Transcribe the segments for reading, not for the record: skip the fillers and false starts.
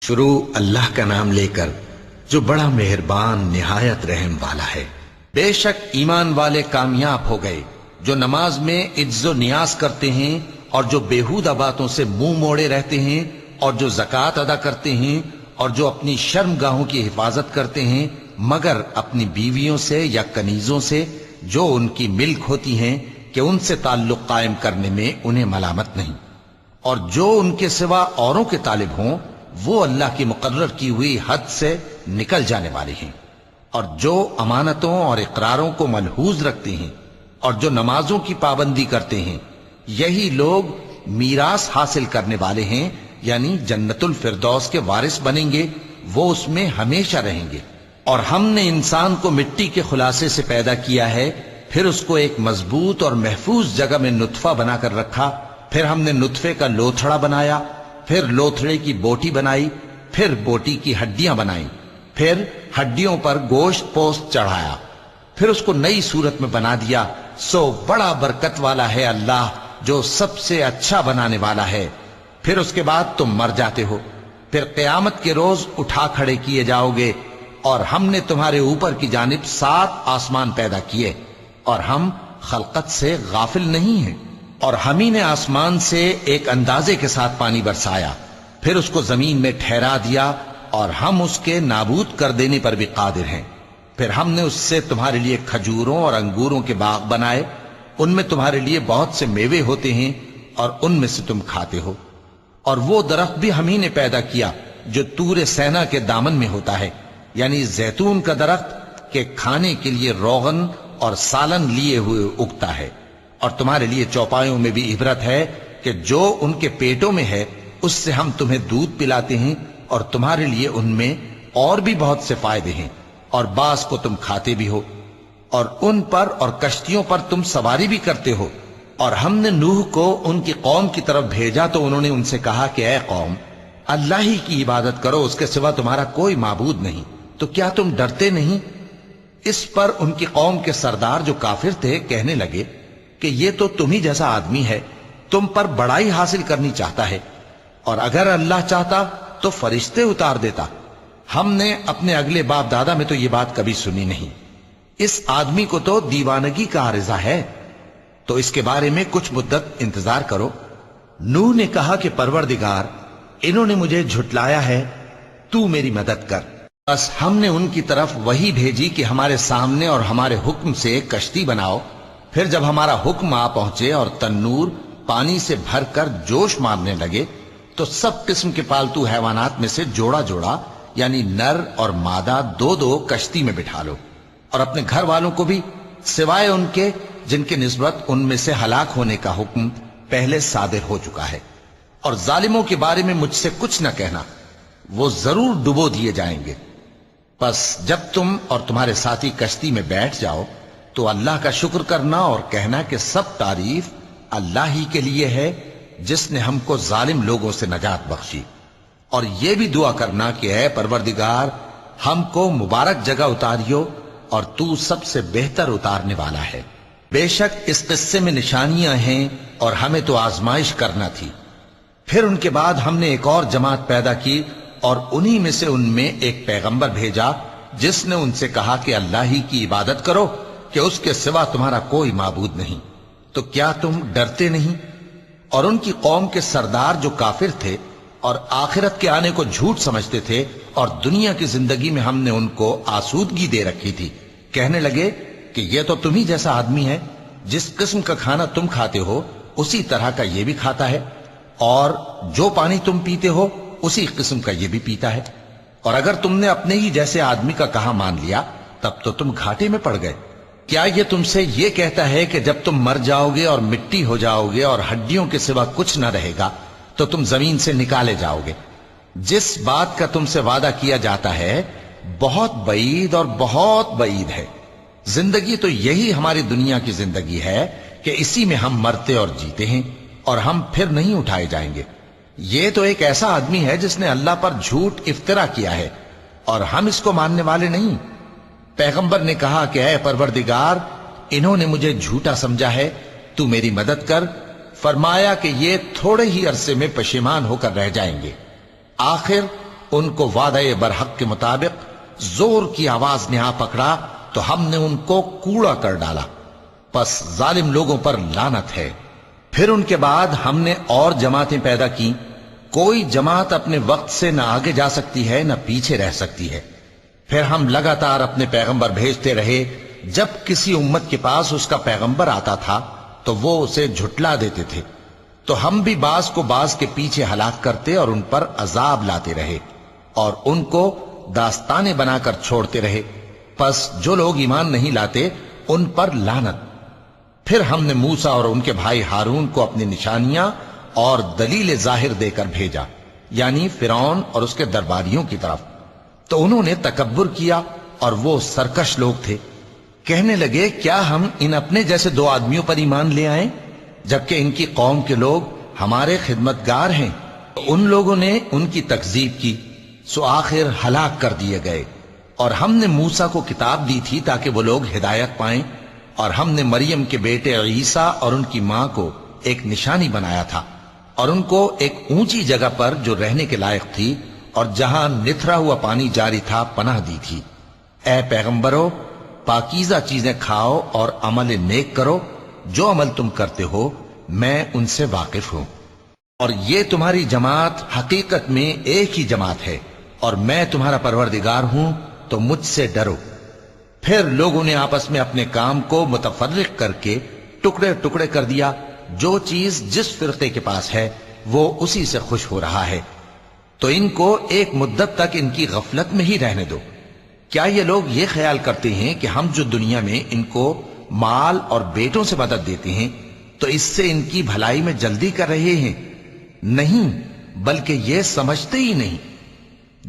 شروع اللہ کا نام لے کر جو بڑا مہربان نہایت رحم والا ہے۔ بے شک ایمان والے کامیاب ہو گئے جو نماز میں عجز و نیاز کرتے ہیں اور جو بیہودہ باتوں سے منہ موڑے رہتے ہیں اور جو زکوٰۃ ادا کرتے ہیں اور جو اپنی شرم گاہوں کی حفاظت کرتے ہیں مگر اپنی بیویوں سے یا کنیزوں سے جو ان کی ملک ہوتی ہیں کہ ان سے تعلق قائم کرنے میں انہیں ملامت نہیں، اور جو ان کے سوا اوروں کے طالب ہوں وہ اللہ کی مقرر کی ہوئی حد سے نکل جانے والے ہیں، اور جو امانتوں اور اقراروں کو ملحوظ رکھتے ہیں اور جو نمازوں کی پابندی کرتے ہیں یہی لوگ میراث حاصل کرنے والے ہیں، یعنی جنت الفردوس کے وارث بنیں گے، وہ اس میں ہمیشہ رہیں گے۔ اور ہم نے انسان کو مٹی کے خلاصے سے پیدا کیا ہے، پھر اس کو ایک مضبوط اور محفوظ جگہ میں نطفہ بنا کر رکھا، پھر ہم نے نطفے کا لوتھڑا بنایا، پھر لوتھڑے کی بوٹی بنائی، پھر بوٹی کی ہڈیاں بنائیں، پھر ہڈیوں پر گوشت پوست چڑھایا، پھر اس کو نئی صورت میں بنا دیا۔ سو بڑا برکت والا ہے اللہ جو سب سے اچھا بنانے والا ہے۔ پھر اس کے بعد تم مر جاتے ہو، پھر قیامت کے روز اٹھا کھڑے کیے جاؤ گے، اور ہم نے تمہارے اوپر کی جانب 7 آسمان پیدا کیے، اور ہم خلقت سے غافل نہیں ہیں۔ اور ہم ہی نے آسمان سے ایک اندازے کے ساتھ پانی برسایا، پھر اس کو زمین میں ٹھہرا دیا، اور ہم اس کے نابود کر دینے پر بھی قادر ہیں۔ پھر ہم نے اس سے تمہارے لیے کھجوروں اور انگوروں کے باغ بنائے، ان میں تمہارے لیے بہت سے میوے ہوتے ہیں اور ان میں سے تم کھاتے ہو۔ اور وہ درخت بھی ہم ہی نے پیدا کیا جو طور سینا کے دامن میں ہوتا ہے، یعنی زیتون کا درخت کہ کھانے کے لیے روغن اور سالن لیے ہوئے اگتا ہے۔ اور تمہارے لیے چوپایوں میں بھی عبرت ہے کہ جو ان کے پیٹوں میں ہے اس سے ہم تمہیں دودھ پلاتے ہیں، اور تمہارے لیے ان میں اور بھی بہت سے فائدے ہیں، اور بعض کو تم کھاتے بھی ہو، اور ان پر اور کشتیوں پر تم سواری بھی کرتے ہو۔ اور ہم نے نوح کو ان کی قوم کی طرف بھیجا تو انہوں نے ان سے کہا کہ اے قوم، اللہ ہی کی عبادت کرو، اس کے سوا تمہارا کوئی معبود نہیں، تو کیا تم ڈرتے نہیں؟ اس پر ان کی قوم کے سردار جو کافر تھے کہنے لگے کہ یہ تو تم ہی جیسا آدمی ہے، تم پر بڑائی حاصل کرنی چاہتا ہے، اور اگر اللہ چاہتا تو فرشتے اتار دیتا۔ ہم نے اپنے اگلے باپ دادا میں تو یہ بات کبھی سنی نہیں، اس آدمی کو تو دیوانگی کا عارضہ ہے، تو اس کے بارے میں کچھ مدت انتظار کرو۔ نوح نے کہا کہ پروردگار، انہوں نے مجھے جھٹلایا ہے، تو میری مدد کر۔ بس ہم نے ان کی طرف وہی بھیجی کہ ہمارے سامنے اور ہمارے حکم سے ایک کشتی بناؤ۔ پھر جب ہمارا حکم آ پہنچے اور تنور پانی سے بھر کر جوش مارنے لگے تو سب قسم کے پالتو حیوانات میں سے جوڑا جوڑا یعنی نر اور مادہ 2 کشتی میں بٹھا لو، اور اپنے گھر والوں کو بھی سوائے ان کے جن کے نسبت ان میں سے ہلاک ہونے کا حکم پہلے صادر ہو چکا ہے۔ اور ظالموں کے بارے میں مجھ سے کچھ نہ کہنا، وہ ضرور ڈبو دیے جائیں گے۔ پس جب تم اور تمہارے ساتھی کشتی میں بیٹھ جاؤ تو اللہ کا شکر کرنا اور کہنا کہ سب تعریف اللہ ہی کے لیے ہے جس نے ہم کو ظالم لوگوں سے نجات بخشی، اور یہ بھی دعا کرنا کہ اے پروردگار ہم کو مبارک جگہ اتاریو اور تو سب سے بہتر اتارنے والا ہے۔ بے شک اس قصے میں نشانیاں ہیں اور ہمیں تو آزمائش کرنا تھی۔ پھر ان کے بعد ہم نے ایک اور جماعت پیدا کی اور انہی میں سے ان میں ایک پیغمبر بھیجا جس نے ان سے کہا کہ اللہ ہی کی عبادت کرو کہ اس کے سوا تمہارا کوئی معبود نہیں، تو کیا تم ڈرتے نہیں؟ اور ان کی قوم کے سردار جو کافر تھے اور آخرت کے آنے کو جھوٹ سمجھتے تھے اور دنیا کی زندگی میں ہم نے ان کو آسودگی دے رکھی تھی، کہنے لگے کہ یہ تو تم ہی جیسا آدمی ہے، جس قسم کا کھانا تم کھاتے ہو اسی طرح کا یہ بھی کھاتا ہے، اور جو پانی تم پیتے ہو اسی قسم کا یہ بھی پیتا ہے، اور اگر تم نے اپنے ہی جیسے آدمی کا کہا مان لیا تب تو تم گھاٹے میں پڑ گئے۔ کیا یہ تم سے یہ کہتا ہے کہ جب تم مر جاؤ گے اور مٹی ہو جاؤ گے اور ہڈیوں کے سوا کچھ نہ رہے گا تو تم زمین سے نکالے جاؤ گے؟ جس بات کا تم سے وعدہ کیا جاتا ہے بہت بعید اور بہت بعید ہے۔ زندگی تو یہی ہماری دنیا کی زندگی ہے کہ اسی میں ہم مرتے اور جیتے ہیں، اور ہم پھر نہیں اٹھائے جائیں گے۔ یہ تو ایک ایسا آدمی ہے جس نے اللہ پر جھوٹ افطرا کیا ہے، اور ہم اس کو ماننے والے نہیں۔ پیغمبر نے کہا کہ اے پروردگار، انہوں نے مجھے جھوٹا سمجھا ہے، تو میری مدد کر۔ فرمایا کہ یہ تھوڑے ہی عرصے میں پشیمان ہو کر رہ جائیں گے۔ آخر ان کو وعدہ برحق کے مطابق زور کی آواز نے آ پکڑا تو ہم نے ان کو کوڑا کر ڈالا، پس ظالم لوگوں پر لعنت ہے۔ پھر ان کے بعد ہم نے اور جماعتیں پیدا کی، کوئی جماعت اپنے وقت سے نہ آگے جا سکتی ہے نہ پیچھے رہ سکتی ہے۔ پھر ہم لگاتار اپنے پیغمبر بھیجتے رہے، جب کسی امت کے پاس اس کا پیغمبر آتا تھا تو وہ اسے جھٹلا دیتے تھے، تو ہم بھی بعض کو بعض کے پیچھے ہلاک کرتے اور ان پر عذاب لاتے رہے اور ان کو داستانیں بنا کر چھوڑتے رہے، پس جو لوگ ایمان نہیں لاتے ان پر لعنت۔ پھر ہم نے موسیٰ اور ان کے بھائی ہارون کو اپنی نشانیاں اور دلیل ظاہر دے کر بھیجا، یعنی فرعون اور اس کے درباریوں کی طرف، تو انہوں نے تکبر کیا اور وہ سرکش لوگ تھے۔ کہنے لگے کیا ہم ان اپنے جیسے دو آدمیوں پر ایمان لے آئیں جبکہ ان کی قوم کے لوگ ہمارے خدمتگار ہیں؟ ان لوگوں نے ان کی تکذیب کی، سو آخر ہلاک کر دیے گئے۔ اور ہم نے موسیٰ کو کتاب دی تھی تاکہ وہ لوگ ہدایت پائیں، اور ہم نے مریم کے بیٹے عیسیٰ اور ان کی ماں کو ایک نشانی بنایا تھا اور ان کو ایک اونچی جگہ پر جو رہنے کے لائق تھی اور جہاں نتھرا ہوا پانی جاری تھا پناہ دی تھی۔ اے پیغمبرو، پاکیزہ چیزیں کھاؤ اور عمل نیک کرو، جو عمل تم کرتے ہو میں ان سے واقف ہوں، اور یہ تمہاری جماعت حقیقت میں ایک ہی جماعت ہے اور میں تمہارا پروردگار ہوں، تو مجھ سے ڈرو۔ پھر لوگوں نے آپس میں اپنے کام کو متفرق کر کے ٹکڑے ٹکڑے کر دیا، جو چیز جس فرقے کے پاس ہے وہ اسی سے خوش ہو رہا ہے، تو ان کو ایک مدت تک ان کی غفلت میں ہی رہنے دو۔ کیا یہ لوگ یہ خیال کرتے ہیں کہ ہم جو دنیا میں ان کو مال اور بیٹوں سے مدد دیتے ہیں تو اس سے ان کی بھلائی میں جلدی کر رہے ہیں؟ نہیں، بلکہ یہ سمجھتے ہی نہیں۔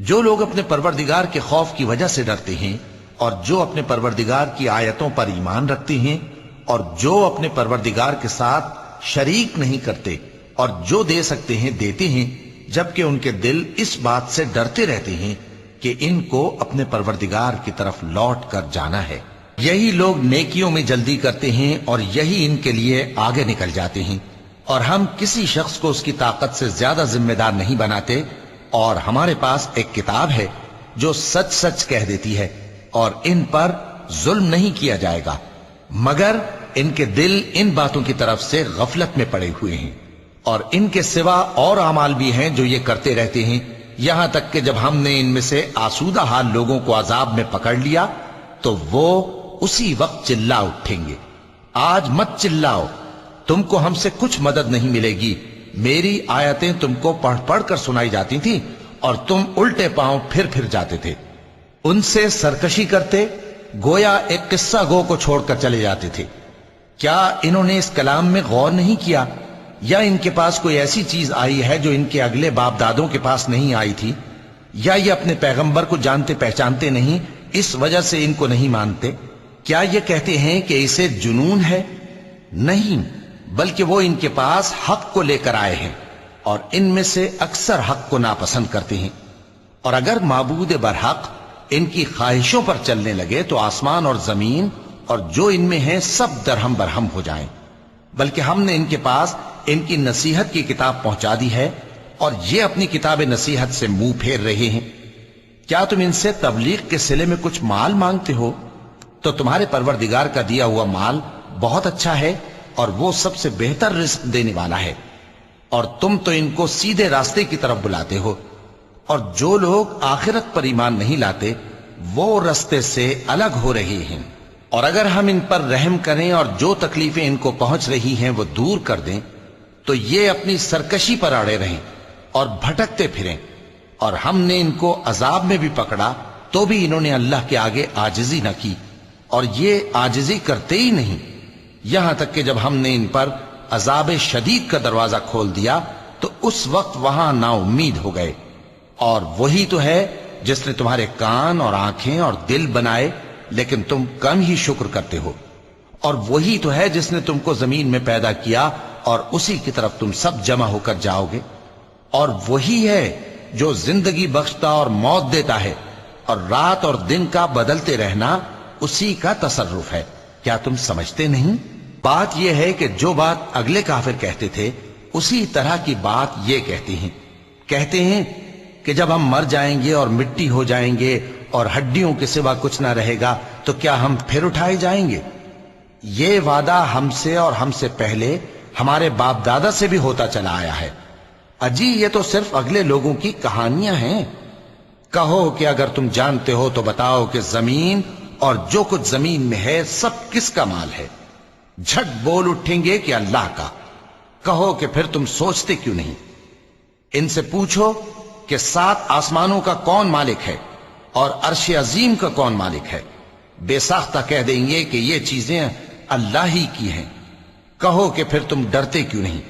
جو لوگ اپنے پروردگار کے خوف کی وجہ سے ڈرتے ہیں اور جو اپنے پروردگار کی آیتوں پر ایمان رکھتے ہیں اور جو اپنے پروردگار کے ساتھ شریک نہیں کرتے اور جو دے سکتے ہیں دیتے ہیں، جبکہ ان کے دل اس بات سے ڈرتے رہتے ہیں کہ ان کو اپنے پروردگار کی طرف لوٹ کر جانا ہے، یہی لوگ نیکیوں میں جلدی کرتے ہیں اور یہی ان کے لیے آگے نکل جاتے ہیں۔ اور ہم کسی شخص کو اس کی طاقت سے زیادہ ذمہ دار نہیں بناتے، اور ہمارے پاس ایک کتاب ہے جو سچ سچ کہہ دیتی ہے، اور ان پر ظلم نہیں کیا جائے گا، مگر ان کے دل ان باتوں کی طرف سے غفلت میں پڑے ہوئے ہیں۔ اور ان کے سوا اور اعمال بھی ہیں جو یہ کرتے رہتے ہیں، یہاں تک کہ جب ہم نے ان میں سے آسودہ حال لوگوں کو عذاب میں پکڑ لیا تو وہ اسی وقت چلا اٹھیں گے۔ آج مت چلاؤ، تم کو ہم سے کچھ مدد نہیں ملے گی، میری آیتیں تم کو پڑھ پڑھ کر سنائی جاتی تھیں اور تم الٹے پاؤں پھر جاتے تھے۔ ان سے سرکشی کرتے، گویا ایک قصہ گو کو چھوڑ کر چلے جاتے تھے۔ کیا انہوں نے اس کلام میں غور نہیں کیا، یا ان کے پاس کوئی ایسی چیز آئی ہے جو ان کے اگلے باپ دادوں کے پاس نہیں آئی تھی، یا یہ اپنے پیغمبر کو جانتے پہچانتے نہیں اس وجہ سے ان کو نہیں مانتے؟ کیا یہ کہتے ہیں کہ اسے جنون ہے؟ نہیں، بلکہ وہ ان کے پاس حق کو لے کر آئے ہیں، اور ان میں سے اکثر حق کو ناپسند کرتے ہیں۔ اور اگر معبود برحق ان کی خواہشوں پر چلنے لگے تو آسمان اور زمین اور جو ان میں ہیں سب درہم برہم ہو جائیں۔ بلکہ ہم نے ان کے پاس ان کی نصیحت کی کتاب پہنچا دی ہے، اور یہ اپنی کتاب نصیحت سے منہ پھیر رہے ہیں۔ کیا تم ان سے تبلیغ کے صلے میں کچھ مال مانگتے ہو؟ تو تمہارے پروردگار کا دیا ہوا مال بہت اچھا ہے، اور وہ سب سے بہتر رزق دینے والا ہے، اور تم تو ان کو سیدھے راستے کی طرف بلاتے ہو۔ اور جو لوگ آخرت پر ایمان نہیں لاتے وہ راستے سے الگ ہو رہے ہیں۔ اور اگر ہم ان پر رحم کریں اور جو تکلیفیں ان کو پہنچ رہی ہیں وہ دور کر دیں تو یہ اپنی سرکشی پر اڑے رہیں اور بھٹکتے پھریں۔ اور ہم نے ان کو عذاب میں بھی پکڑا تو بھی انہوں نے اللہ کے آگے عاجزی نہ کی، اور یہ عاجزی کرتے ہی نہیں، یہاں تک کہ جب ہم نے ان پر عذاب شدید کا دروازہ کھول دیا تو اس وقت وہاں نا امید ہو گئے۔ اور وہی تو ہے جس نے تمہارے کان اور آنکھیں اور دل بنائے، لیکن تم کم ہی شکر کرتے ہو۔ اور وہی تو ہے جس نے تم کو زمین میں پیدا کیا اور اسی کی طرف تم سب جمع ہو کر جاؤ گے۔ اور وہی ہے جو زندگی بخشتا اور موت دیتا ہے، اور رات اور دن کا بدلتے رہنا اسی کا تصرف ہے۔ کیا تم سمجھتے نہیں؟ بات یہ ہے کہ جو بات اگلے کافر کہتے تھے اسی طرح کی بات یہ کہتے ہیں کہ جب ہم مر جائیں گے اور مٹی ہو جائیں گے اور ہڈیوں کے سوا کچھ نہ رہے گا تو کیا ہم پھر اٹھائے جائیں گے؟ یہ وعدہ ہم سے اور ہم سے پہلے ہمارے باپ دادا سے بھی ہوتا چلا آیا ہے۔ اجی یہ تو صرف اگلے لوگوں کی کہانیاں ہیں۔ کہو کہ اگر تم جانتے ہو تو بتاؤ کہ زمین اور جو کچھ زمین میں ہے سب کس کا مال ہے؟ جھٹ بول اٹھیں گے کہ اللہ کا۔ کہو کہ پھر تم سوچتے کیوں نہیں؟ ان سے پوچھو کہ 7 آسمانوں کا کون مالک ہے اور عرش عظیم کا کون مالک ہے؟ بے ساختہ کہہ دیں گے کہ یہ چیزیں اللہ ہی کی ہیں۔ کہو کہ پھر تم ڈرتے کیوں نہیں؟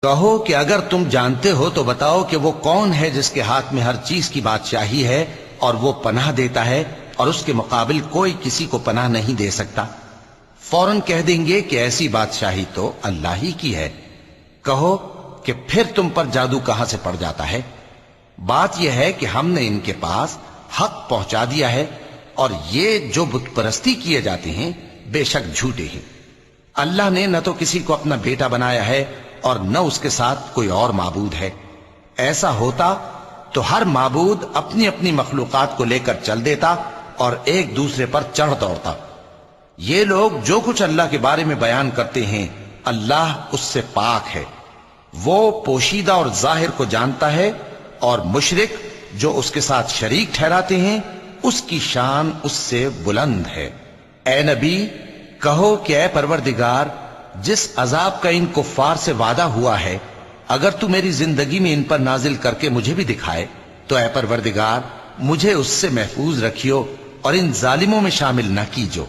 کہو کہ اگر تم جانتے ہو تو بتاؤ کہ وہ کون ہے جس کے ہاتھ میں ہر چیز کی بادشاہی ہے اور وہ پناہ دیتا ہے اور اس کے مقابل کوئی کسی کو پناہ نہیں دے سکتا؟ فوراً کہہ دیں گے کہ ایسی بادشاہی تو اللہ ہی کی ہے۔ کہو کہ پھر تم پر جادو کہاں سے پڑ جاتا ہے؟ بات یہ ہے کہ ہم نے ان کے پاس حق پہنچا دیا ہے اور یہ جو بت پرستی کیے جاتے ہیں بے شک جھوٹے ہیں۔ اللہ نے نہ تو کسی کو اپنا بیٹا بنایا ہے اور نہ اس کے ساتھ کوئی اور معبود ہے۔ ایسا ہوتا تو ہر معبود اپنی اپنی مخلوقات کو لے کر چل دیتا اور ایک دوسرے پر چڑھ دوڑتا۔ یہ لوگ جو کچھ اللہ کے بارے میں بیان کرتے ہیں اللہ اس سے پاک ہے، وہ پوشیدہ اور ظاہر کو جانتا ہے، اور مشرک جو اس کے ساتھ شریک ٹھہراتے ہیں اس کی شان اس سے بلند ہے۔ اے نبی کہو کہ اے پروردگار جس عذاب کا ان کفار سے وعدہ ہوا ہے اگر تو میری زندگی میں ان پر نازل کر کے مجھے بھی دکھائے تو اے پروردگار مجھے اس سے محفوظ رکھیو اور ان ظالموں میں شامل نہ کیجو،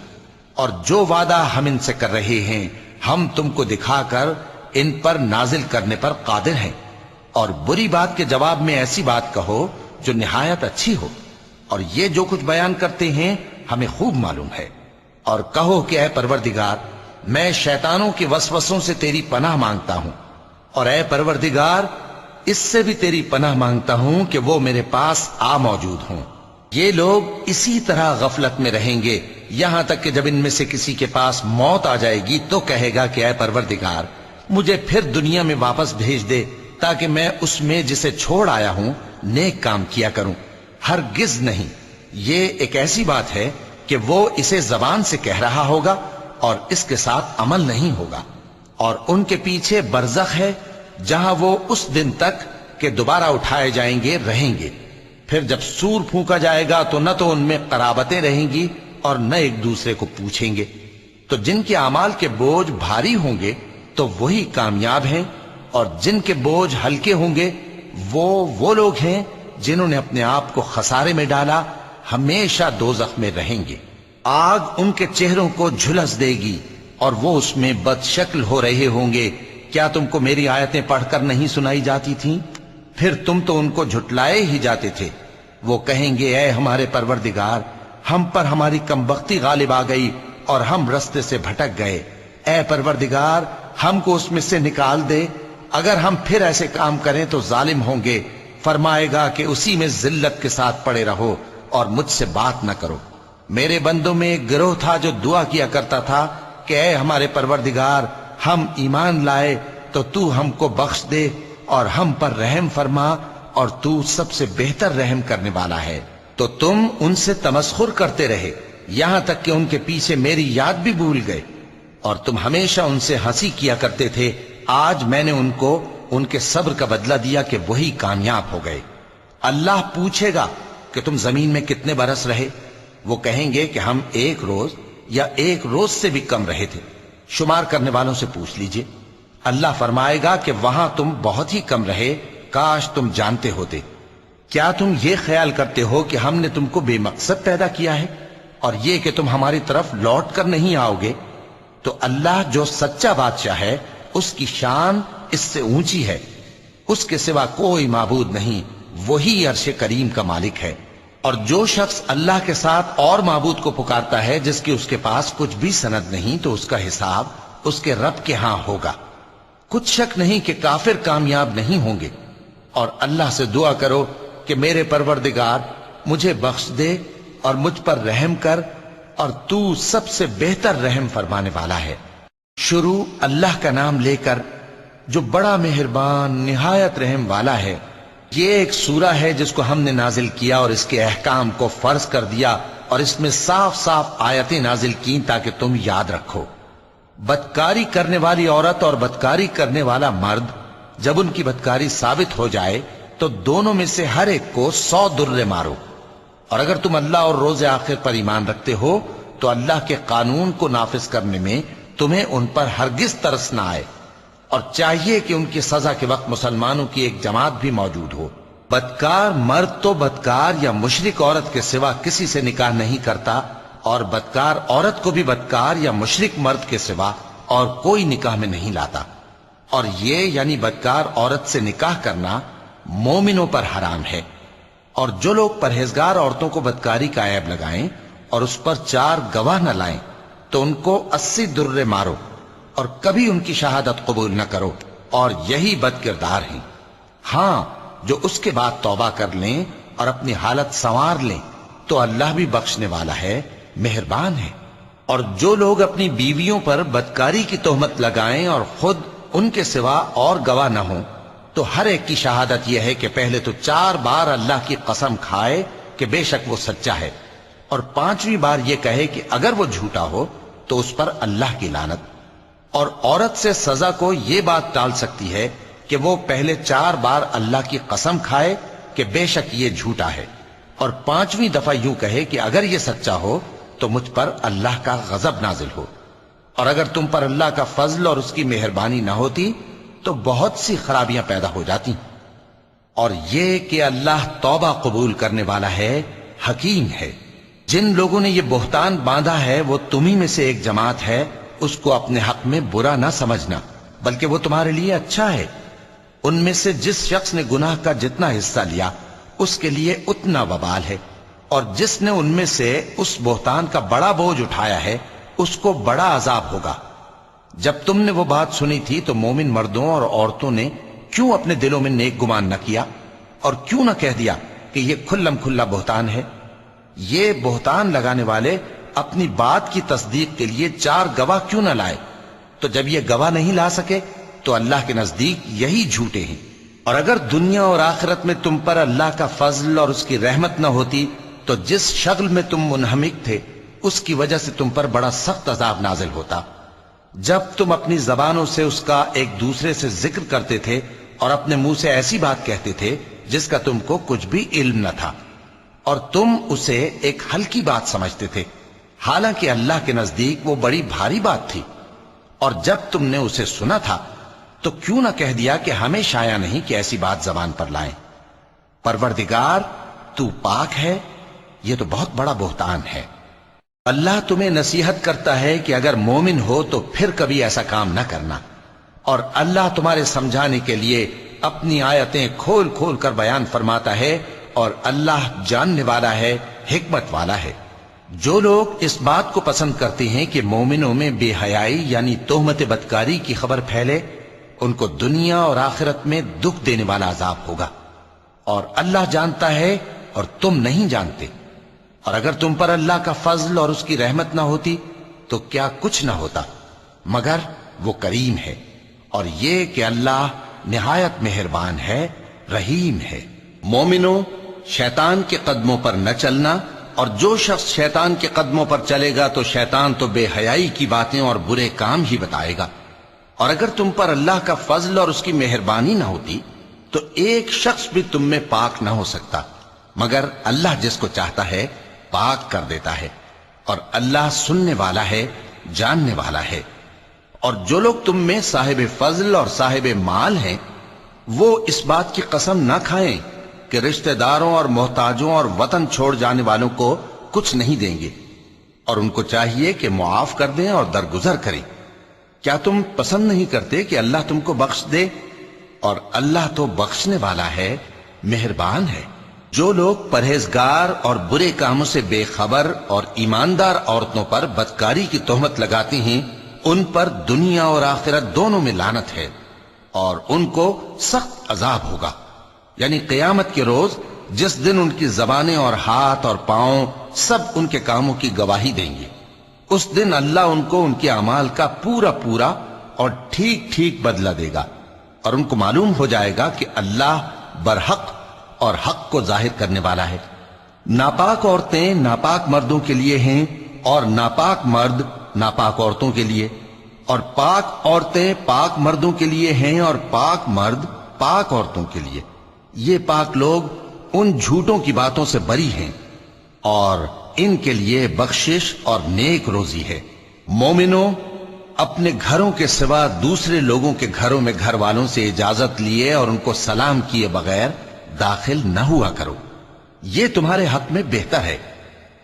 اور جو وعدہ ہم ان سے کر رہے ہیں ہم تم کو دکھا کر ان پر نازل کرنے پر قادر ہیں۔ اور بری بات کے جواب میں ایسی بات کہو جو نہایت اچھی ہو، اور یہ جو کچھ بیان کرتے ہیں ہمیں خوب معلوم ہے۔ اور کہو کہ اے پروردگار میں شیطانوں کے وسوسوں سے تیری پناہ مانگتا ہوں، اور اے پروردگار اس سے بھی تیری پناہ مانگتا ہوں کہ وہ میرے پاس آ موجود ہوں۔ یہ لوگ اسی طرح غفلت میں رہیں گے یہاں تک کہ جب ان میں سے کسی کے پاس موت آ جائے گی تو کہے گا کہ اے پروردگار مجھے پھر دنیا میں واپس بھیج دے تاکہ میں اس میں جسے چھوڑ آیا ہوں نیک کام کیا کروں۔ ہرگز نہیں، یہ ایک ایسی بات ہے کہ وہ اسے زبان سے کہہ رہا ہوگا اور اس کے ساتھ عمل نہیں ہوگا۔ اور ان کے پیچھے برزخ ہے جہاں وہ اس دن تک کہ دوبارہ اٹھائے جائیں گے رہیں گے۔ پھر جب سور پھونکا جائے گا تو نہ تو ان میں قرابتیں رہیں گی اور نہ ایک دوسرے کو پوچھیں گے۔ تو جن کے اعمال کے بوجھ بھاری ہوں گے تو وہی کامیاب ہیں، اور جن کے بوجھ ہلکے ہوں گے وہ لوگ ہیں جنہوں نے اپنے آپ کو خسارے میں ڈالا، ہمیشہ دوزخ میں رہیں گے۔ آگ ان کے چہروں کو جھلس دے گی اور وہ اس میں بد شکل ہو رہے ہوں گے۔ کیا تم کو میری آیتیں پڑھ کر نہیں سنائی جاتی تھیں؟ پھر تم تو ان کو جھٹلائے ہی جاتے تھے۔ وہ کہیں گے اے ہمارے پروردگار ہم پر ہماری کمبختی غالب آ گئی اور ہم رستے سے بھٹک گئے۔ اے پروردگار ہم کو اس میں سے نکال دے، اگر ہم پھر ایسے کام کریں تو ظالم ہوں گے۔ فرمائے گا کہ اسی میں ذلت کے ساتھ پڑے رہو اور مجھ سے بات نہ کرو۔ میرے بندوں میں ایک گروہ تھا جو دعا کیا کرتا تھا کہ اے ہمارے پروردگار ہم ایمان لائے تو تو ہم کو بخش دے اور ہم پر رحم فرما، اور تو سب سے بہتر رحم کرنے والا ہے۔ تو تم ان سے تمسخر کرتے رہے یہاں تک کہ ان کے پیچھے میری یاد بھی بھول گئے، اور تم ہمیشہ ان سے ہنسی کیا کرتے تھے۔ آج میں نے ان کو ان کے صبر کا بدلہ دیا کہ وہی کامیاب ہو گئے۔ اللہ پوچھے گا کہ تم زمین میں کتنے برس رہے؟ وہ کہیں گے کہ ہم 1 روز یا 1 روز سے بھی کم رہے تھے۔ شمار کرنے والوں سے پوچھ لیجئے۔ اللہ فرمائے گا کہ وہاں تم بہت ہی کم رہے، کاش تم جانتے ہوتے۔ کیا تم یہ خیال کرتے ہو کہ ہم نے تم کو بے مقصد پیدا کیا ہے اور یہ کہ تم ہماری طرف لوٹ کر نہیں آؤ گے؟ تو اللہ جو سچا بادشاہ ہے اس کی شان اس سے اونچی ہے، اس کے سوا کوئی معبود نہیں، وہی عرش کریم کا مالک ہے۔ اور جو شخص اللہ کے ساتھ اور معبود کو پکارتا ہے جس کی اس کے پاس کچھ بھی سند نہیں تو اس کا حساب اس کے رب کے ہاں ہوگا۔ کچھ شک نہیں کہ کافر کامیاب نہیں ہوں گے۔ اور اللہ سے دعا کرو کہ میرے پروردگار مجھے بخش دے اور مجھ پر رحم کر، اور تو سب سے بہتر رحم فرمانے والا ہے۔ شروع اللہ کا نام لے کر جو بڑا مہربان نہایت رحم والا ہے۔ یہ ایک سورہ ہے جس کو ہم نے نازل کیا اور اس کے احکام کو فرض کر دیا اور اس میں صاف صاف آیتیں نازل کی تاکہ تم یاد رکھو۔ بدکاری کرنے والی عورت اور بدکاری کرنے والا مرد جب ان کی بدکاری ثابت ہو جائے تو دونوں میں سے ہر ایک کو 100 درے مارو، اور اگر تم اللہ اور روز آخر پر ایمان رکھتے ہو تو اللہ کے قانون کو نافذ کرنے میں تمہیں ان پر ہرگز ترس نہ آئے، اور چاہیے کہ ان کی سزا کے وقت مسلمانوں کی ایک جماعت بھی موجود ہو۔ بدکار مرد تو بدکار یا مشرک عورت کے سوا کسی سے نکاح نہیں کرتا، اور بدکار عورت کو بھی بدکار یا مشرک مرد کے سوا اور کوئی نکاح میں نہیں لاتا، اور یہ یعنی بدکار عورت سے نکاح کرنا مومنوں پر حرام ہے۔ اور جو لوگ پرہیزگار عورتوں کو بدکاری کا عیب لگائیں اور اس پر 4 گواہ نہ لائیں تو ان کو 80 درے مارو، اور کبھی ان کی شہادت قبول نہ کرو، اور یہی بد کردار ہیں۔ ہاں، جو اس کے بعد توبہ کر لیں اور اپنی حالت سنوار لیں تو اللہ بھی بخشنے والا ہے، مہربان ہے۔ اور جو لوگ اپنی بیویوں پر بدکاری کی تہمت لگائیں اور خود ان کے سوا اور گواہ نہ ہوں تو ہر ایک کی شہادت یہ ہے کہ پہلے تو 4 بار اللہ کی قسم کھائے کہ بے شک وہ سچا ہے، اور 5ویں بار یہ کہے کہ اگر وہ جھوٹا ہو تو اس پر اللہ کی لعنت۔ اور عورت سے سزا کو یہ بات ٹال سکتی ہے کہ وہ پہلے 4 بار اللہ کی قسم کھائے کہ بے شک یہ جھوٹا ہے، اور 5ویں دفعہ یوں کہے کہ اگر یہ سچا ہو تو مجھ پر اللہ کا غضب نازل ہو۔ اور اگر تم پر اللہ کا فضل اور اس کی مہربانی نہ ہوتی تو بہت سی خرابیاں پیدا ہو جاتی۔ اور یہ کہ اللہ توبہ قبول کرنے والا ہے، حکیم ہے۔ جن لوگوں نے یہ بہتان باندھا ہے وہ تمہیں میں سے ایک جماعت ہے، اس کو اپنے حق میں برا نہ سمجھنا، بلکہ وہ تمہارے لیے اچھا ہے۔ ان میں سے جس شخص نے گناہ کا جتنا حصہ لیا اس کے لیے اتنا وبال ہے، اور جس نے ان میں سے اس بہتان کا بڑا بوجھ اٹھایا ہے اس کو بڑا عذاب ہوگا۔ جب تم نے وہ بات سنی تھی تو مومن مردوں اور عورتوں نے کیوں اپنے دلوں میں نیک گمان نہ کیا، اور کیوں نہ کہہ دیا کہ یہ کھلم کھلا بہتان ہے؟ یہ بہتان لگانے والے اپنی بات کی تصدیق کے لیے 4 گواہ کیوں نہ لائے؟ تو جب یہ گواہ نہیں لا سکے تو اللہ کے نزدیک یہی جھوٹے ہیں۔ اور اگر دنیا اور آخرت میں تم پر اللہ کا فضل اور اس کی رحمت نہ ہوتی تو جس شغل میں تم منہمک تھے اس کی وجہ سے تم پر بڑا سخت عذاب نازل ہوتا۔ جب تم اپنی زبانوں سے اس کا ایک دوسرے سے ذکر کرتے تھے اور اپنے منہ سے ایسی بات کہتے تھے جس کا تم کو کچھ بھی علم نہ تھا، اور تم اسے ایک ہلکی بات سمجھتے تھے، حالانکہ اللہ کے نزدیک وہ بڑی بھاری بات تھی۔ اور جب تم نے اسے سنا تھا تو کیوں نہ کہہ دیا کہ ہمیں شایع نہیں کہ ایسی بات زبان پر لائیں؟ پروردگار تو پاک ہے، یہ تو بہت بڑا بہتان ہے۔ اللہ تمہیں نصیحت کرتا ہے کہ اگر مومن ہو تو پھر کبھی ایسا کام نہ کرنا، اور اللہ تمہارے سمجھانے کے لیے اپنی آیتیں کھول کھول کر بیان فرماتا ہے، اور اللہ جاننے والا ہے، حکمت والا ہے۔ جو لوگ اس بات کو پسند کرتے ہیں کہ مومنوں میں بے حیائی یعنی تہمت بدکاری کی خبر پھیلے، ان کو دنیا اور آخرت میں دکھ دینے والا عذاب ہوگا، اور اللہ جانتا ہے اور تم نہیں جانتے۔ اور اگر تم پر اللہ کا فضل اور اس کی رحمت نہ ہوتی تو کیا کچھ نہ ہوتا، مگر وہ کریم ہے، اور یہ کہ اللہ نہایت مہربان ہے، رحیم ہے۔ مومنوں، شیطان کے قدموں پر نہ چلنا، اور جو شخص شیطان کے قدموں پر چلے گا تو شیطان تو بے حیائی کی باتیں اور برے کام ہی بتائے گا۔ اور اگر تم پر اللہ کا فضل اور اس کی مہربانی نہ ہوتی تو ایک شخص بھی تم میں پاک نہ ہو سکتا، مگر اللہ جس کو چاہتا ہے پاک کر دیتا ہے، اور اللہ سننے والا ہے، جاننے والا ہے۔ اور جو لوگ تم میں صاحب فضل اور صاحب مال ہیں وہ اس بات کی قسم نہ کھائیں کہ رشتہ داروں اور محتاجوں اور وطن چھوڑ جانے والوں کو کچھ نہیں دیں گے، اور ان کو چاہیے کہ معاف کر دیں اور درگزر کریں۔ کیا تم پسند نہیں کرتے کہ اللہ تم کو بخش دے؟ اور اللہ تو بخشنے والا ہے، مہربان ہے۔ جو لوگ پرہیزگار اور برے کاموں سے بے خبر اور ایماندار عورتوں پر بدکاری کی تہمت لگاتی ہیں ان پر دنیا اور آخرت دونوں میں لعنت ہے، اور ان کو سخت عذاب ہوگا، یعنی قیامت کے روز جس دن ان کی زبانیں اور ہاتھ اور پاؤں سب ان کے کاموں کی گواہی دیں گے۔ اس دن اللہ ان کو ان کے اعمال کا پورا پورا اور ٹھیک ٹھیک بدلہ دے گا، اور ان کو معلوم ہو جائے گا کہ اللہ برحق اور حق کو ظاہر کرنے والا ہے۔ ناپاک عورتیں ناپاک مردوں کے لیے ہیں اور ناپاک مرد ناپاک عورتوں کے لیے، اور پاک عورتیں پاک مردوں کے لیے ہیں اور پاک مرد پاک عورتوں کے لیے۔ یہ پاک لوگ ان جھوٹوں کی باتوں سے بری ہیں اور ان کے لیے بخشش اور نیک روزی ہے۔ مومنوں، اپنے گھروں کے سوا دوسرے لوگوں کے گھروں میں گھر والوں سے اجازت لیے اور ان کو سلام کیے بغیر داخل نہ ہوا کرو، یہ تمہارے حق میں بہتر ہے،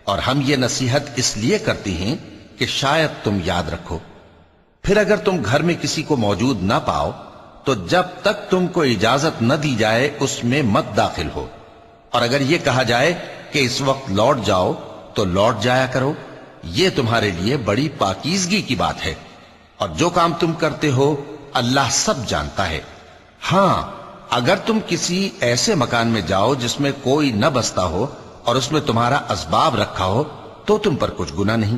اور ہم یہ نصیحت اس لیے کرتے ہیں کہ شاید تم یاد رکھو۔ پھر اگر تم گھر میں کسی کو موجود نہ پاؤ تو جب تک تم کو اجازت نہ دی جائے اس میں مت داخل ہو، اور اگر یہ کہا جائے کہ اس وقت لوٹ جاؤ تو لوٹ جایا کرو، یہ تمہارے لیے بڑی پاکیزگی کی بات ہے، اور جو کام تم کرتے ہو اللہ سب جانتا ہے۔ ہاں، اگر تم کسی ایسے مکان میں جاؤ جس میں کوئی نہ بستا ہو اور اس میں تمہارا اسباب رکھا ہو تو تم پر کچھ گناہ نہیں،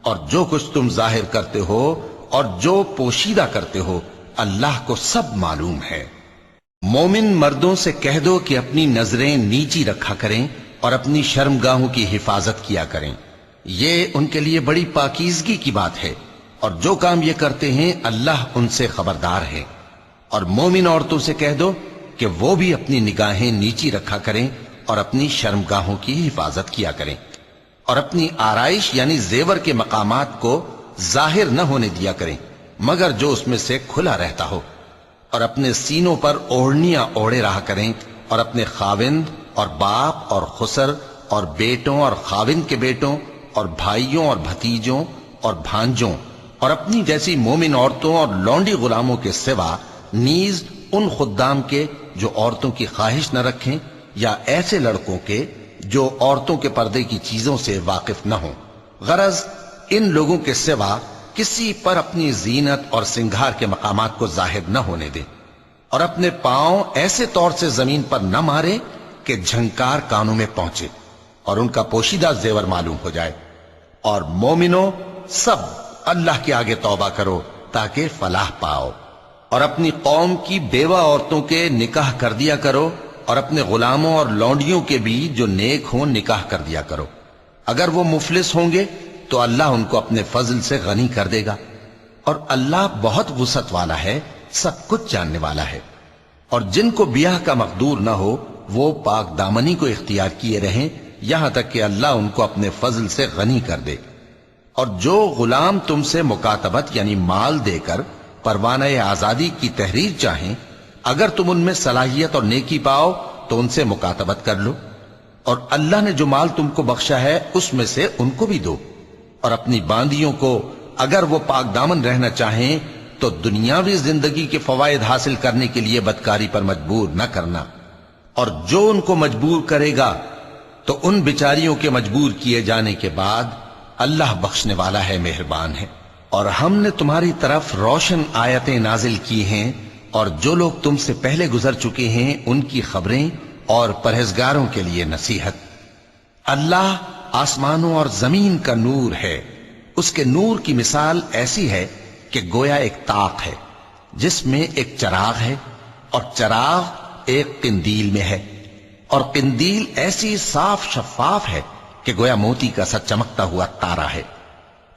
اور جو کچھ تم ظاہر کرتے ہو اور جو پوشیدہ کرتے ہو اللہ کو سب معلوم ہے۔ مومن مردوں سے کہہ دو کہ اپنی نظریں نیچی رکھا کریں اور اپنی شرمگاہوں کی حفاظت کیا کریں، یہ ان کے لیے بڑی پاکیزگی کی بات ہے، اور جو کام یہ کرتے ہیں اللہ ان سے خبردار ہے۔ اور مومن عورتوں سے کہہ دو کہ وہ بھی اپنی نگاہیں نیچی رکھا کریں اور اپنی شرمگاہوں کی حفاظت کیا کریں، اور اپنی آرائش یعنی زیور کے مقامات کو ظاہر نہ ہونے دیا کریں مگر جو اس میں سے کھلا رہتا ہو، اور اپنے سینوں پر اوڑھنیاں اوڑھے رہا کریں، اور اپنے خاوند اور باپ اور خسر اور بیٹوں اور خاوند کے بیٹوں اور بھائیوں اور بھتیجوں اور بھانجوں اور اپنی جیسی مومن عورتوں اور لونڈی غلاموں کے سوا نیز ان خدام کے جو عورتوں کی خواہش نہ رکھیں، یا ایسے لڑکوں کے جو عورتوں کے پردے کی چیزوں سے واقف نہ ہوں، غرض ان لوگوں کے سوا کسی پر اپنی زینت اور سنگھار کے مقامات کو ظاہر نہ ہونے دیں، اور اپنے پاؤں ایسے طور سے زمین پر نہ مارے کہ جھنکار کانوں میں پہنچے اور ان کا پوشیدہ زیور معلوم ہو جائے۔ اور مومنوں، سب اللہ کے آگے توبہ کرو تاکہ فلاح پاؤ، اور اپنی قوم کی بیوہ عورتوں کے نکاح کر دیا کرو، اور اپنے غلاموں اور لونڈیوں کے بھی جو نیک ہوں نکاح کر دیا کرو۔ اگر وہ مفلس ہوں گے تو اللہ ان کو اپنے فضل سے غنی کر دے گا، اور اللہ بہت وسعت والا ہے، سب کچھ جاننے والا ہے۔ اور جن کو بیاہ کا مقدور نہ ہو وہ پاک دامنی کو اختیار کیے رہیں یہاں تک کہ اللہ ان کو اپنے فضل سے غنی کر دے۔ اور جو غلام تم سے مکاتبت یعنی مال دے کر پروانہ آزادی کی تحریر چاہیں، اگر تم ان میں صلاحیت اور نیکی پاؤ تو ان سے مکاتبت کر لو، اور اللہ نے جو مال تم کو بخشا ہے اس میں سے ان کو بھی دو۔ اور اپنی باندیوں کو اگر وہ پاک دامن رہنا چاہیں تو دنیاوی زندگی کے فوائد حاصل کرنے کے لیے بدکاری پر مجبور نہ کرنا، اور جو ان کو مجبور کرے گا تو ان بیچاریوں کے مجبور کیے جانے کے بعد اللہ بخشنے والا ہے، مہربان ہے۔ اور ہم نے تمہاری طرف روشن آیتیں نازل کی ہیں، اور جو لوگ تم سے پہلے گزر چکے ہیں ان کی خبریں اور پرہیزگاروں کے لیے نصیحت۔ اللہ آسمانوں اور زمین کا نور ہے، اس کے نور کی مثال ایسی ہے کہ گویا ایک طاق ہے جس میں ایک چراغ ہے، اور چراغ ایک قندیل میں ہے، اور قندیل ایسی صاف شفاف ہے کہ گویا موتی کا سا چمکتا ہوا تارا ہے۔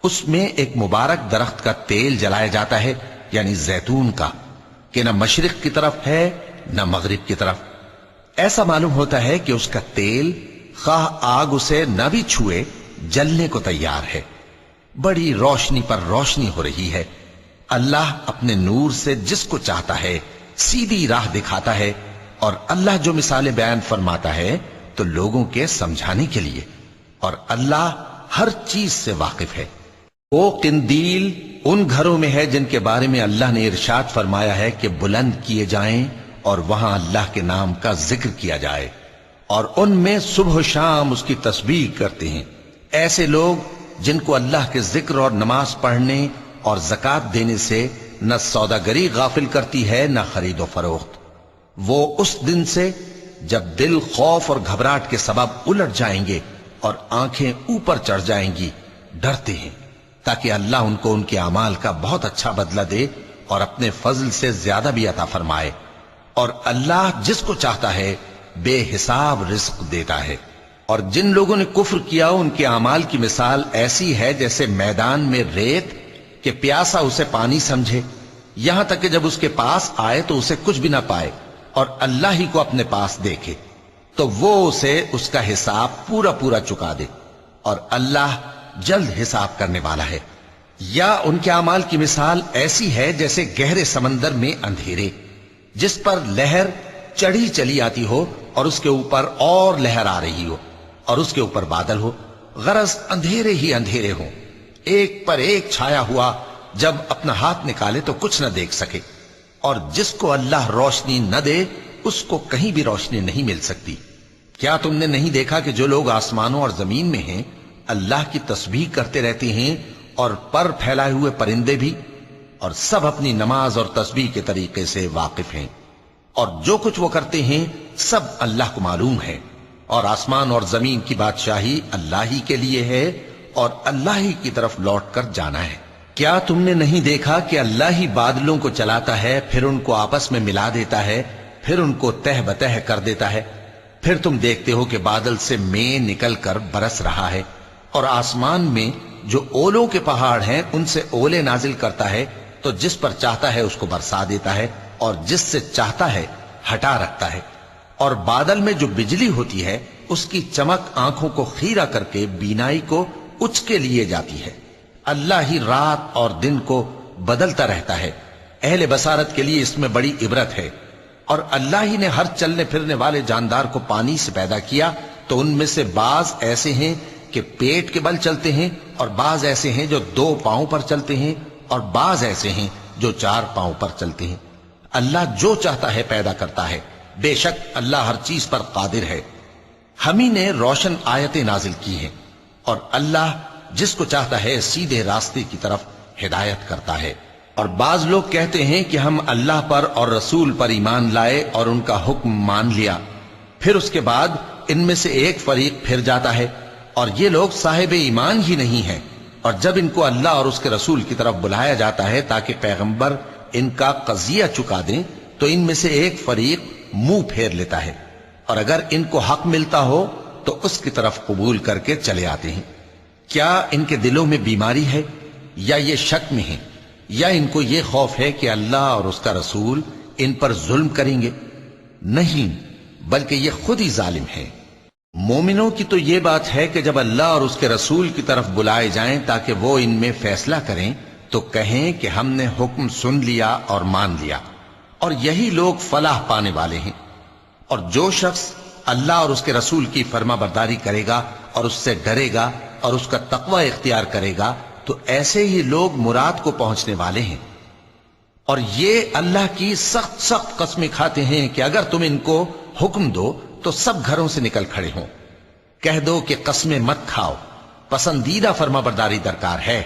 اس میں ایک مبارک درخت کا تیل جلایا جاتا ہے یعنی زیتون کا، کہ نہ مشرق کی طرف ہے نہ مغرب کی طرف۔ ایسا معلوم ہوتا ہے کہ اس کا تیل خواہ آگ اسے نہ بھی چھوئے جلنے کو تیار ہے، بڑی روشنی پر روشنی ہو رہی ہے۔ اللہ اپنے نور سے جس کو چاہتا ہے سیدھی راہ دکھاتا ہے، اور اللہ جو مثالیں بیان فرماتا ہے تو لوگوں کے سمجھانے کے لیے، اور اللہ ہر چیز سے واقف ہے۔ وہ قندیل ان گھروں میں ہے جن کے بارے میں اللہ نے ارشاد فرمایا ہے کہ بلند کیے جائیں اور وہاں اللہ کے نام کا ذکر کیا جائے، اور ان میں صبح و شام اس کی تسبیح کرتے ہیں۔ ایسے لوگ جن کو اللہ کے ذکر اور نماز پڑھنے اور زکوٰۃ دینے سے نہ سوداگری غافل کرتی ہے نہ خرید و فروخت، وہ اس دن سے جب دل خوف اور گھبراہٹ کے سبب الٹ جائیں گے اور آنکھیں اوپر چڑھ جائیں گی ڈرتے ہیں، تاکہ اللہ ان کو ان کے اعمال کا بہت اچھا بدلہ دے اور اپنے فضل سے زیادہ بھی عطا فرمائے۔ اور اللہ جس کو چاہتا ہے بے حساب رزق دیتا ہے۔ اور جن لوگوں نے کفر کیا ان کے اعمال کی مثال ایسی ہے جیسے میدان میں ریت کہ پیاسا اسے پانی سمجھے، یہاں تک کہ جب اس کے پاس آئے تو اسے کچھ بھی نہ پائے اور اللہ ہی کو اپنے پاس دیکھے تو وہ اسے اس کا حساب پورا پورا چکا دے، اور اللہ جلد حساب کرنے والا ہے۔ یا ان کے اعمال کی مثال ایسی ہے جیسے گہرے سمندر میں اندھیرے جس پر لہر چڑھی چلی آتی ہو اور اس کے اوپر اور لہر آ رہی ہو اور اس کے اوپر بادل ہو، غرض اندھیرے ہی اندھیرے ہوں، ایک پر ایک چھایا ہوا، جب اپنا ہاتھ نکالے تو کچھ نہ دیکھ سکے، اور جس کو اللہ روشنی نہ دے اس کو کہیں بھی روشنی نہیں مل سکتی۔ کیا تم نے نہیں دیکھا کہ جو لوگ آسمانوں اور زمین میں ہیں اللہ کی تسبیح کرتے رہتے ہیں، اور پر پھیلائے ہوئے پرندے بھی، اور سب اپنی نماز اور تسبیح کے طریقے سے واقف ہیں، اور جو کچھ وہ کرتے ہیں سب اللہ کو معلوم ہے، اور آسمان اور زمین کی بادشاہی اللہ ہی کے لیے ہے اور اللہ ہی کی طرف لوٹ کر جانا ہے۔ کیا تم نے نہیں دیکھا کہ اللہ ہی بادلوں کو چلاتا ہے، پھر ان کو آپس میں ملا دیتا ہے، پھر ان کو تہ بتہ کر دیتا ہے، پھر تم دیکھتے ہو کہ بادل سے مے نکل کر برس رہا ہے، اور آسمان میں جو اولوں کے پہاڑ ہیں ان سے اولے نازل کرتا ہے، تو جس پر چاہتا ہے اس کو برسا دیتا ہے اور جس سے چاہتا ہے ہٹا رکھتا ہے، اور بادل میں جو بجلی ہوتی ہے اس کی چمک آنکھوں کو خیرہ کر کے بینائی کو اچکے لیے جاتی ہے۔ اللہ ہی رات اور دن کو بدلتا رہتا ہے، اہل بصارت کے لیے اس میں بڑی عبرت ہے۔ اور اللہ ہی نے ہر چلنے پھرنے والے جاندار کو پانی سے پیدا کیا، تو ان میں سے بعض ایسے ہیں کہ پیٹ کے بل چلتے ہیں، اور بعض ایسے ہیں جو 2 پاؤں پر چلتے ہیں، اور بعض ایسے ہیں جو 4 پاؤں پر چلتے ہیں۔ اللہ جو چاہتا ہے پیدا کرتا ہے، بے شک اللہ ہر چیز پر قادر ہے۔ ہم ہی نے روشن آیتیں نازل کی ہیں، اور اللہ جس کو چاہتا ہے سیدھے راستے کی طرف ہدایت کرتا ہے۔ اور بعض لوگ کہتے ہیں کہ ہم اللہ پر اور رسول پر ایمان لائے اور ان کا حکم مان لیا، پھر اس کے بعد ان میں سے ایک فریق پھر جاتا ہے، اور یہ لوگ صاحب ایمان ہی نہیں ہیں، اور جب ان کو اللہ اور اس کے رسول کی طرف بلایا جاتا ہے تاکہ پیغمبر ان کا قضیہ چکا دیں تو ان میں سے ایک فریق منہ پھیر لیتا ہے، اور اگر ان کو حق ملتا ہو تو اس کی طرف قبول کر کے چلے آتے ہیں۔ کیا ان کے دلوں میں بیماری ہے یا یہ شک میں ہیں، یا ان کو یہ خوف ہے کہ اللہ اور اس کا رسول ان پر ظلم کریں گے؟ نہیں، بلکہ یہ خود ہی ظالم ہے۔ مومنوں کی تو یہ بات ہے کہ جب اللہ اور اس کے رسول کی طرف بلائے جائیں تاکہ وہ ان میں فیصلہ کریں تو کہیں کہ ہم نے حکم سن لیا اور مان لیا، اور یہی لوگ فلاح پانے والے ہیں۔ اور جو شخص اللہ اور اس کے رسول کی فرما برداری کرے گا اور اس سے ڈرے گا اور اس کا تقوی اختیار کرے گا تو ایسے ہی لوگ مراد کو پہنچنے والے ہیں۔ اور یہ اللہ کی سخت سخت قسمیں کھاتے ہیں کہ اگر تم ان کو حکم دو تو سب گھروں سے نکل کھڑے ہوں۔ کہہ دو کہ قسمیں مت کھاؤ، پسندیدہ فرما برداری درکار ہے،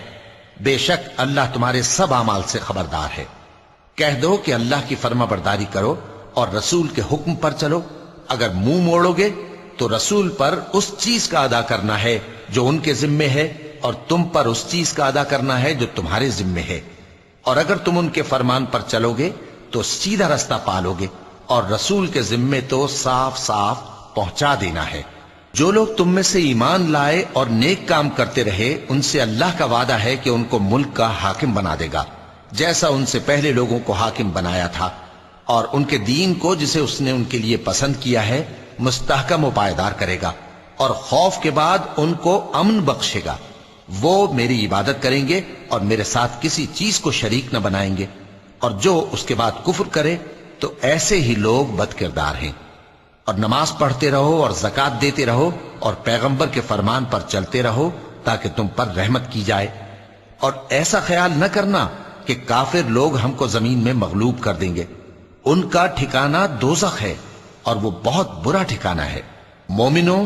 بے شک اللہ تمہارے سب اعمال سے خبردار ہے۔ کہہ دو کہ اللہ کی فرما برداری کرو اور رسول کے حکم پر چلو، اگر منہ موڑو گے تو رسول پر اس چیز کا ادا کرنا ہے جو ان کے ذمے ہے، اور تم پر اس چیز کا ادا کرنا ہے جو تمہارے ذمے ہے، اور اگر تم ان کے فرمان پر چلو گے تو سیدھا رستہ پالو گے، اور رسول کے ذمے تو صاف صاف پہنچا دینا ہے۔ جو لوگ تم میں سے ایمان لائے اور نیک کام کرتے رہے ان سے اللہ کا وعدہ ہے کہ ان کو ملک کا حاکم بنا دے گا، جیسا ان سے پہلے لوگوں کو حاکم بنایا تھا، اور ان کے دین کو جسے اس نے ان کے لیے پسند کیا ہے مستحکم و پائیدار کرے گا، اور خوف کے بعد ان کو امن بخشے گا۔ وہ میری عبادت کریں گے اور میرے ساتھ کسی چیز کو شریک نہ بنائیں گے، اور جو اس کے بعد کفر کرے تو ایسے ہی لوگ بد کردار ہیں۔ اور نماز پڑھتے رہو اور زکوٰۃ دیتے رہو اور پیغمبر کے فرمان پر چلتے رہو تاکہ تم پر رحمت کی جائے، اور ایسا خیال نہ کرنا کہ کافر لوگ ہم کو زمین میں مغلوب کر دیں گے، ان کا ٹھکانہ دوزخ ہے اور وہ بہت برا ٹھکانہ ہے۔ مومنوں،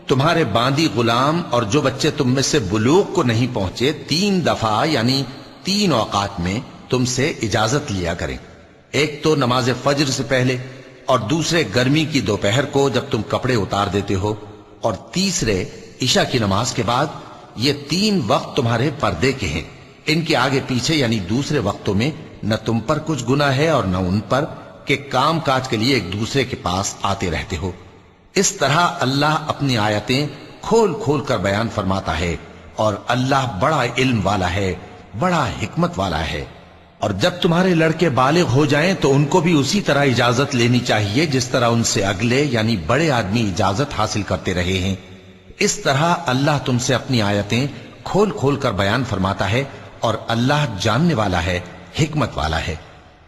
تمہارے باندی غلام اور جو بچے تم میں سے بلوغ کو نہیں پہنچے 3 دفعہ یعنی 3 اوقات میں تم سے اجازت لیا کریں، ایک تو نماز فجر سے پہلے، اور دوسرے گرمی کی دوپہر کو جب تم کپڑے اتار دیتے ہو، اور تیسرے عشاء کی نماز کے بعد۔ یہ 3 وقت تمہارے پردے کے ہیں، ان کے آگے پیچھے یعنی دوسرے وقتوں میں نہ تم پر کچھ گناہ ہے اور نہ ان پر کہ کام کاج کے لیے ایک دوسرے کے پاس آتے رہتے ہو۔ اس طرح اللہ اپنی آیتیں کھول کھول کر بیان فرماتا ہے، اور اللہ بڑا علم والا ہے، بڑا حکمت والا ہے۔ اور جب تمہارے لڑکے بالغ ہو جائیں تو ان کو بھی اسی طرح اجازت لینی چاہیے جس طرح ان سے اگلے یعنی بڑے آدمی اجازت حاصل کرتے رہے ہیں۔ اس طرح اللہ تم سے اپنی آیتیں کھول کھول کر بیان فرماتا ہے، اور اللہ جاننے والا ہے، حکمت والا ہے۔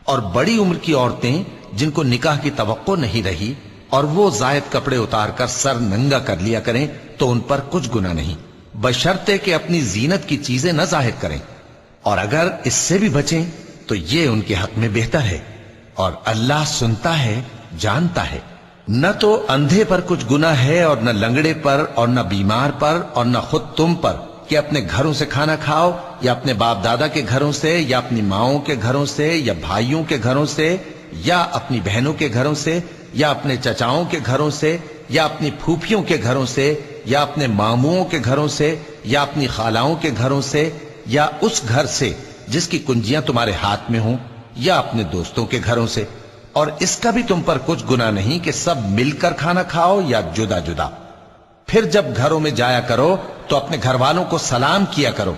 اور بڑی عمر کی عورتیں جن کو نکاح کی توقع نہیں رہی اور وہ زائد کپڑے اتار کر سر ننگا کر لیا کریں تو ان پر کچھ گناہ نہیں، بشرطے کہ اپنی زینت کی چیزیں نہ ظاہر کریں، اور اگر اس سے بھی بچیں تو یہ ان کے حق میں بہتر ہے، اور اللہ سنتا ہے، جانتا ہے۔ نہ تو اندھے پر کچھ گناہ ہے، اور نہ لنگڑے پر، اور نہ بیمار پر، اور نہ خود تم پر کہ اپنے گھروں سے کھانا کھاؤ، یا اپنے باپ دادا کے گھروں سے، یا اپنی ماؤں کے گھروں سے، یا بھائیوں کے گھروں سے، یا اپنی بہنوں کے گھروں سے، یا اپنے چچاؤں کے گھروں سے، یا اپنی پھوپھیوں کے گھروں سے، یا اپنے ماموؤں کے گھروں سے، یا اپنی خالاؤں کے گھروں سے، یا اس گھر سے جس کی کنجیاں تمہارے ہاتھ میں ہوں، یا اپنے دوستوں کے گھروں سے۔ اور اس کا بھی تم پر کچھ گناہ نہیں کہ سب مل کر کھانا کھاؤ یا جدا جدا۔ پھر جب گھروں میں جایا کرو تو اپنے گھر والوں کو سلام کیا کرو،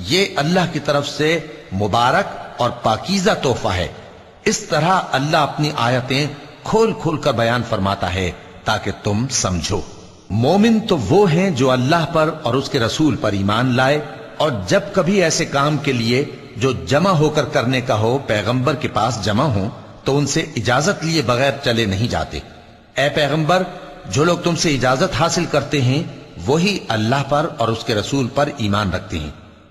یہ اللہ کی طرف سے مبارک اور پاکیزہ تحفہ ہے۔ اس طرح اللہ اپنی آیتیں کھول کھول کر بیان فرماتا ہے تاکہ تم سمجھو۔ مومن تو وہ ہیں جو اللہ پر اور اس کے رسول پر ایمان لائے، اور جب کبھی ایسے کام کے لیے جو جمع ہو کر کرنے کا ہو پیغمبر کے پاس جمع ہوں تو ان سے اجازت لیے بغیر چلے نہیں جاتے۔ اے پیغمبر، جو لوگ تم سے اجازت حاصل کرتے ہیں وہی اللہ پر اور اس کے رسول پر ایمان رکھتے ہیں،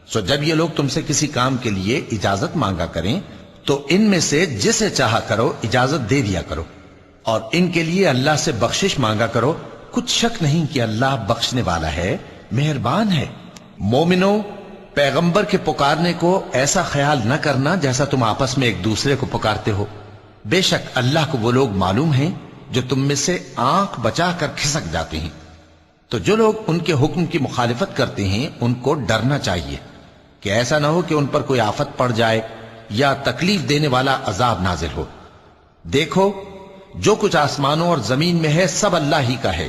سو جب یہ لوگ تم سے کسی کام کے لیے اجازت مانگا کریں تو ان میں سے جسے چاہا کرو اجازت دے دیا کرو، اور ان کے لیے اللہ سے بخشش مانگا کرو، کچھ شک نہیں کہ اللہ بخشنے والا ہے، مہربان ہے۔ مومنو، پیغمبر کے پکارنے کو ایسا خیال نہ کرنا جیسا تم آپس میں ایک دوسرے کو پکارتے ہو، بے شک اللہ کو وہ لوگ معلوم ہیں جو تم میں سے آنکھ بچا کر کھسک جاتے ہیں۔ تو جو لوگ ان کے حکم کی مخالفت کرتے ہیں ان کو ڈرنا چاہیے کہ ایسا نہ ہو کہ ان پر کوئی آفت پڑ جائے یا تکلیف دینے والا عذاب نازل ہو۔ دیکھو، جو کچھ آسمانوں اور زمین میں ہے سب اللہ ہی کا ہے،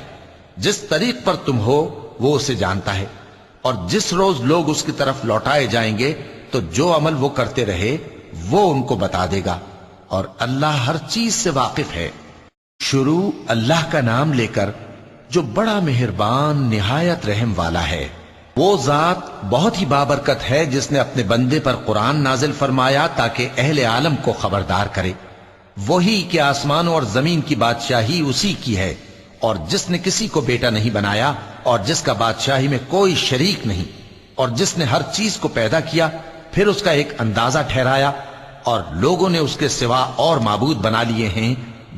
جس طریق پر تم ہو وہ اسے جانتا ہے، اور جس روز لوگ اس کی طرف لوٹائے جائیں گے تو جو عمل وہ کرتے رہے وہ ان کو بتا دے گا، اور اللہ ہر چیز سے واقف ہے۔ شروع اللہ کا نام لے کر جو بڑا مہربان نہایت رحم والا ہے۔ وہ ذات بہت ہی بابرکت ہے جس نے اپنے بندے پر قرآن نازل فرمایا تاکہ اہل عالم کو خبردار کرے۔ وہی کہ آسمانوں اور زمین کی بادشاہی اسی کی ہے، اور جس نے کسی کو بیٹا نہیں بنایا اور جس کا بادشاہی میں کوئی شریک نہیں، اور جس نے ہر چیز کو پیدا کیا پھر اس کا ایک اندازہ ٹھہرایا، اور لوگوں نے اس کے سوا اور معبود بنا لیے ہیں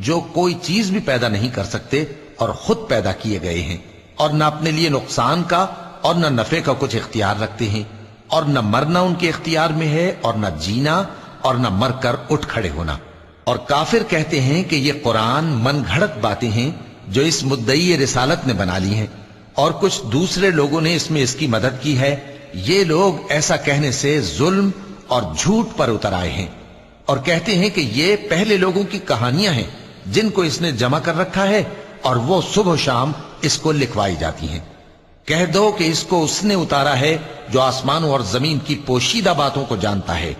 جو کوئی چیز بھی پیدا نہیں کر سکتے اور خود پیدا کیے گئے ہیں، اور نہ اپنے لیے نقصان کا اور نہ نفع کا کچھ اختیار رکھتے ہیں، اور نہ مرنا ان کے اختیار میں ہے اور نہ جینا اور نہ مر کر اٹھ کھڑے ہونا۔ اور کافر کہتے ہیں کہ یہ قرآن من گھڑت باتیں ہیں جو اس مدعی رسالت نے بنا لی ہیں، اور کچھ دوسرے لوگوں نے اس میں اس کی مدد کی ہے۔ یہ لوگ ایسا کہنے سے ظلم اور جھوٹ پر اتر آئے ہیں، اور کہتے ہیں کہ یہ پہلے لوگوں کی کہانیاں ہیں جن کو اس نے جمع کر رکھا ہے اور وہ صبح و شام اس کو لکھوائی جاتی ہیں۔ کہہ دو کہ اس کو اس نے اتارا ہے جو آسمانوں اور زمین کی پوشیدہ باتوں کو جانتا ہے،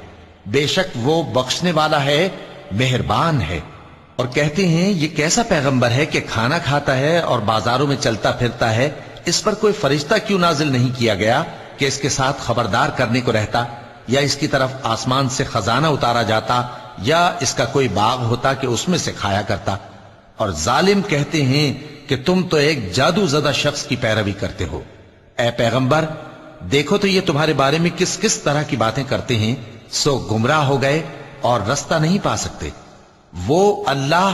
بے شک وہ بخشنے والا ہے، مہربان ہے۔ اور کہتے ہیں یہ کیسا پیغمبر ہے کہ کھانا کھاتا ہے اور بازاروں میں چلتا پھرتا ہے، اس پر کوئی فرشتہ کیوں نازل نہیں کیا گیا کہ اس کے ساتھ خبردار کرنے کو رہتا، یا اس کی طرف آسمان سے خزانہ اتارا جاتا، یا اس کا کوئی باغ ہوتا کہ اس میں سے کھایا کرتا۔ اور ظالم کہتے ہیں کہ تم تو ایک جادو زدہ شخص کی پیروی کرتے ہو۔ اے پیغمبر، دیکھو تو یہ تمہارے بارے میں کس کس طرح کی باتیں کرتے ہیں، سو گمراہ ہو گئے اور رستہ نہیں پا سکتے۔ وہ اللہ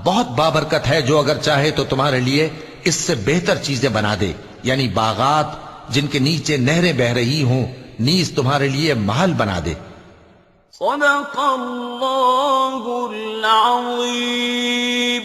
بہت بابرکت ہے جو اگر چاہے تو تمہارے لیے اس سے بہتر چیزیں بنا دے، یعنی باغات جن کے نیچے نہریں بہ رہی ہوں، نیز تمہارے لیے محل بنا دے۔ صدق اللہ العظیم۔